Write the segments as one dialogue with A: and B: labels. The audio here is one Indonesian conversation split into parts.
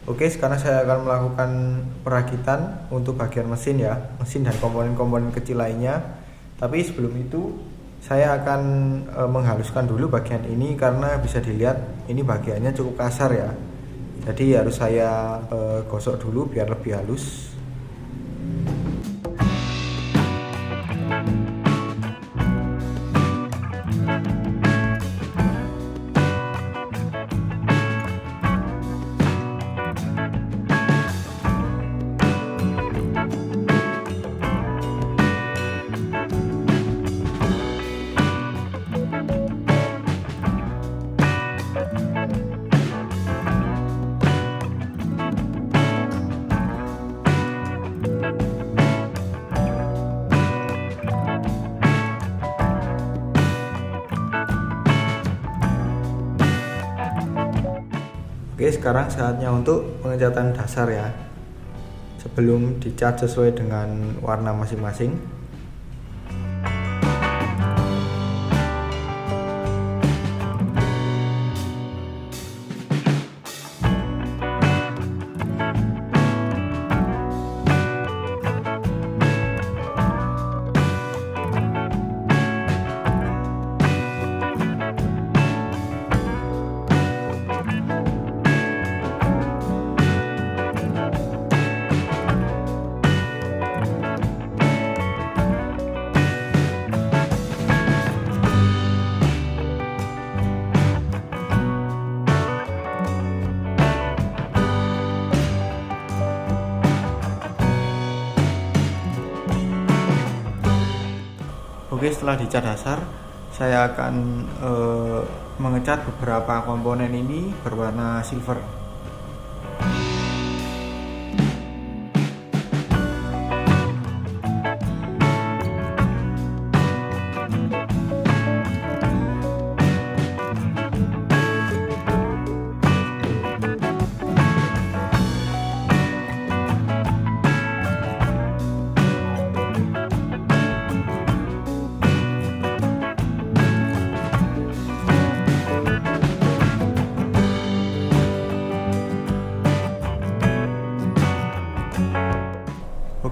A: Oke, sekarang saya akan melakukan perakitan untuk bagian mesin ya, mesin dan komponen-komponen kecil lainnya. Tapi sebelum itu saya akan menghaluskan dulu bagian ini karena bisa dilihat ini bagiannya cukup kasar ya. Jadi harus saya gosok dulu biar lebih halus. Oke, sekarang saatnya untuk pengecatan dasar ya. Sebelum dicat sesuai dengan warna masing-masing. Oke, setelah dicat dasar, saya akan mengecat beberapa komponen ini berwarna silver.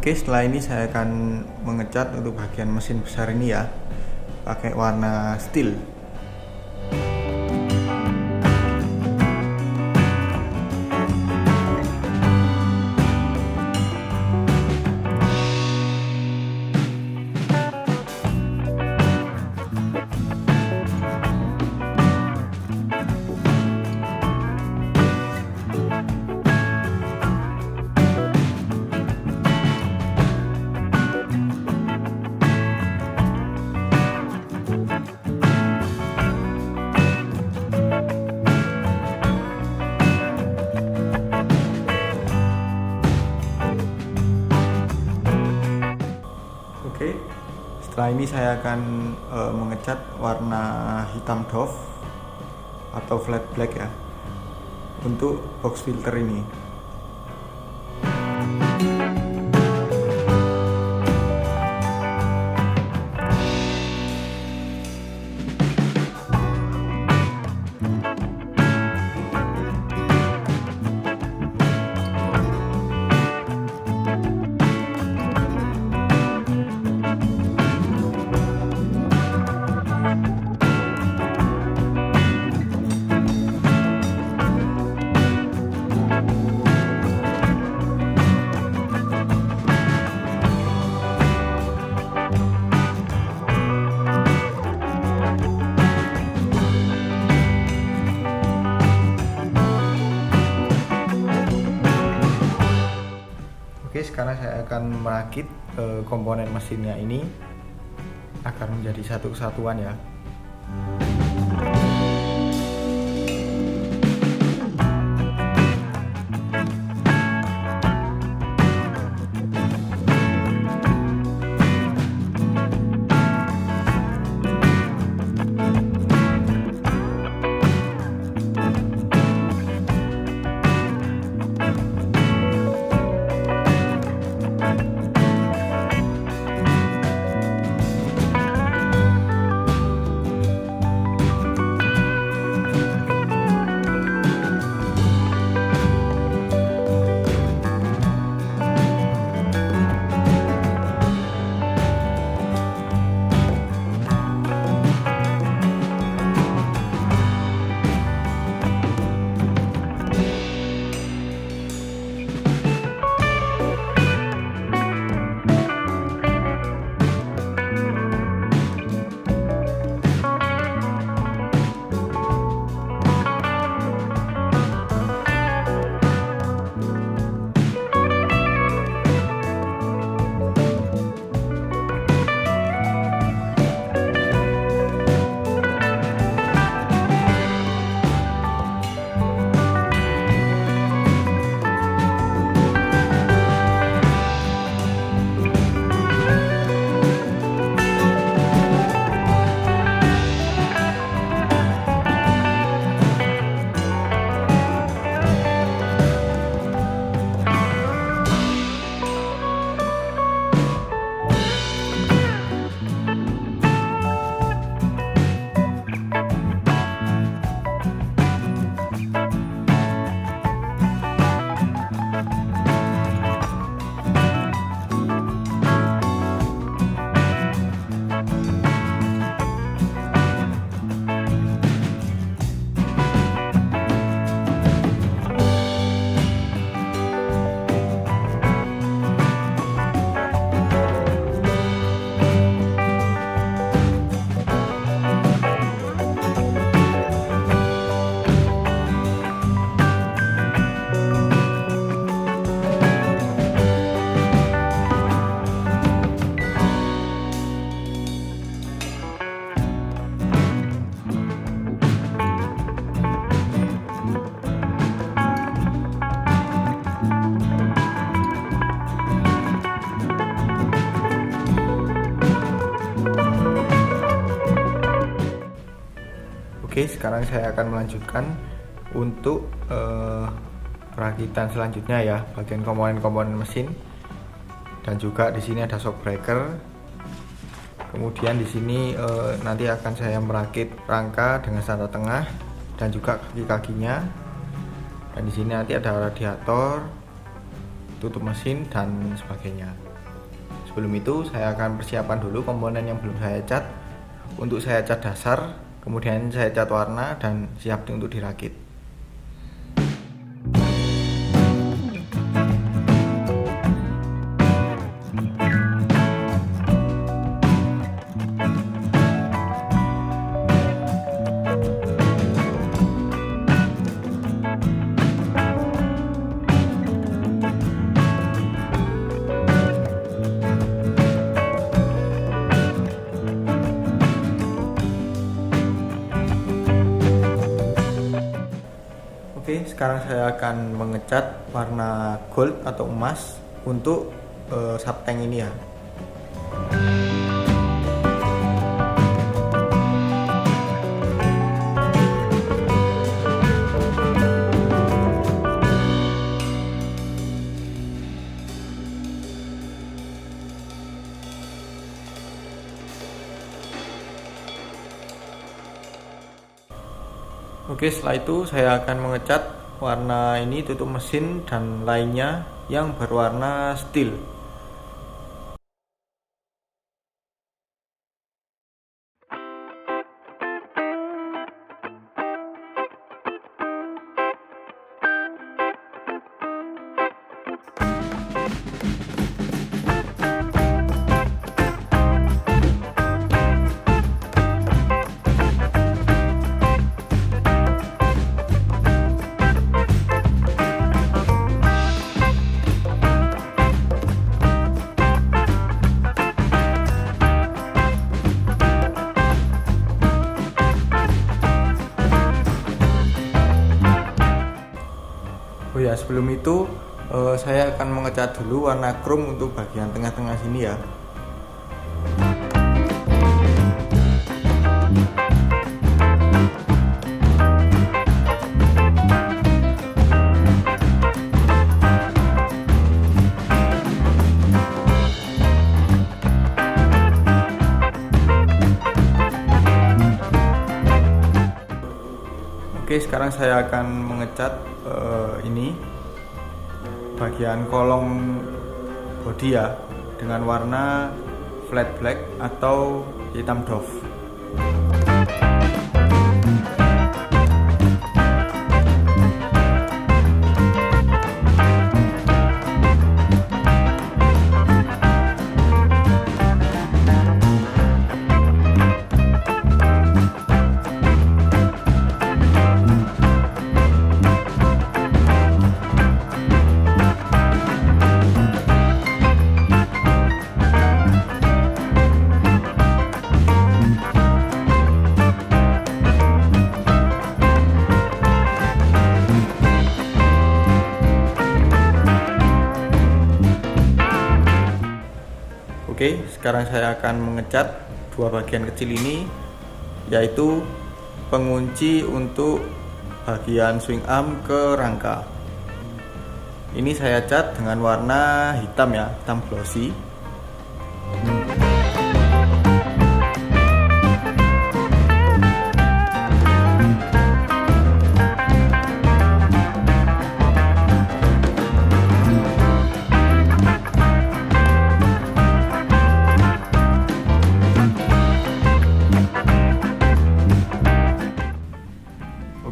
A: Oke, setelah ini saya akan mengecat untuk bagian mesin besar ini ya, pakai warna steel. Oke, setelah ini saya akan mengecat warna hitam doff atau flat black ya untuk box filter ini. Oke, sekarang saya akan merakit komponen mesinnya ini agar menjadi satu kesatuan ya. Oke, sekarang saya akan melanjutkan untuk perakitan selanjutnya ya, bagian komponen-komponen mesin. Dan juga di sini ada shock breaker. Kemudian di sini nanti akan saya merakit rangka dengan standar tengah dan juga kaki-kakinya. Dan di sini nanti ada radiator, tutup mesin dan sebagainya. Sebelum itu saya akan persiapan dulu komponen yang belum saya cat. Untuk saya cat dasar, kemudian saya cat warna dan siap untuk dirakit. Oke, sekarang saya akan mengecat warna gold atau emas untuk subtank ini ya. Oke, setelah itu saya akan mengecat warna ini tutup mesin dan lainnya yang berwarna steel. Oh ya, sebelum itu saya akan mengecat dulu warna chrome untuk bagian tengah-tengah sini ya. Oke, sekarang saya akan mengecat ini bagian kolong bodi ya dengan warna flat black atau hitam doff. Oke, sekarang saya akan mengecat dua bagian kecil ini, yaitu pengunci untuk bagian swing arm ke rangka. Ini saya cat dengan warna hitam ya, hitam glossy.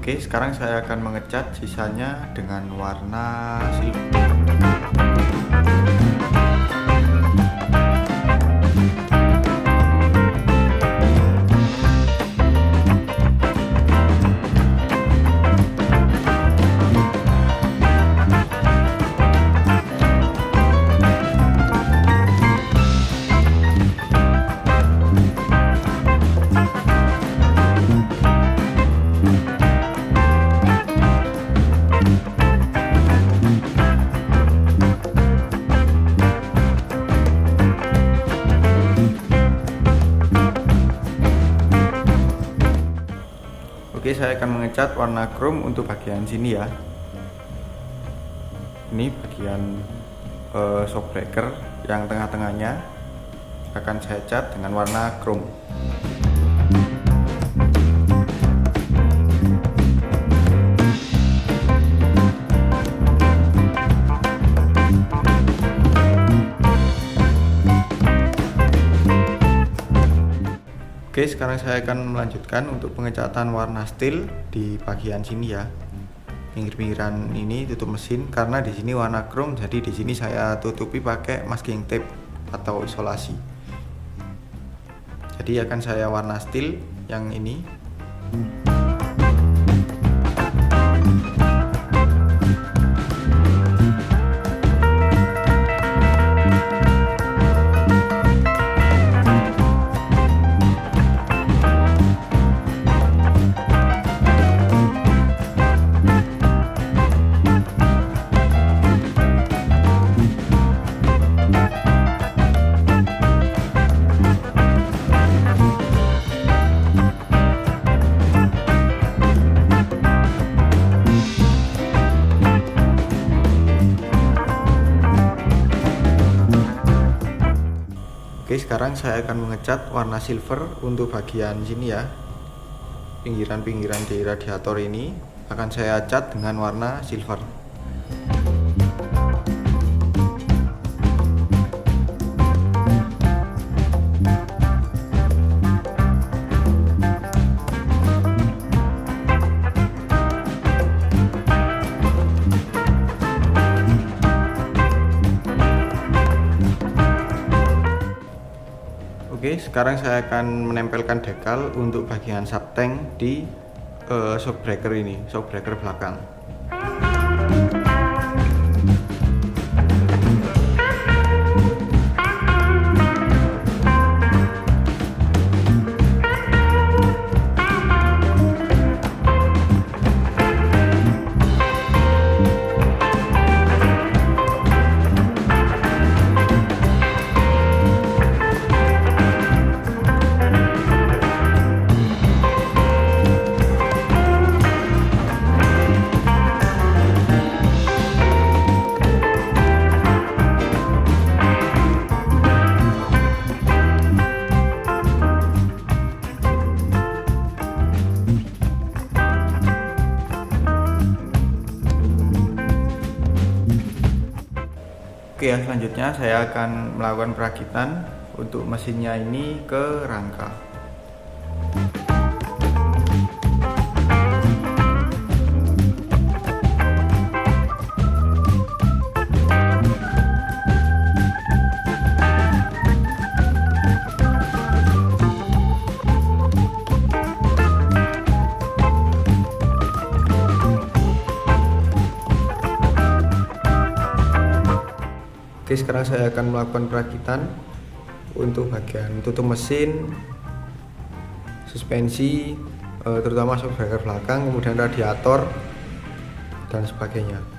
A: Oke, sekarang saya akan mengecat sisanya dengan warna silver. Oke, saya akan mengecat warna chrome untuk bagian sini ya. Ini bagian shock breaker yang tengah-tengahnya akan saya cat dengan warna chrome. Oke, sekarang saya akan melanjutkan untuk pengecatan warna steel di bagian sini ya. Pinggir-pinggiran ini tutup mesin karena di sini warna chrome, jadi di sini saya tutupi pakai masking tape atau isolasi. Jadi akan saya warna steel yang ini. Oke, sekarang saya akan mengecat warna silver untuk bagian sini ya. Pinggiran-pinggiran di radiator ini akan saya cat dengan warna silver. Oke, sekarang saya akan menempelkan dekal untuk bagian subtank di shock breaker ini, shock breaker belakang. Oke ya, selanjutnya saya akan melakukan perakitan untuk mesinnya ini ke rangka. Oke, sekarang saya akan melakukan perakitan untuk bagian tutup mesin, suspensi, terutama shock breaker belakang, kemudian radiator dan sebagainya.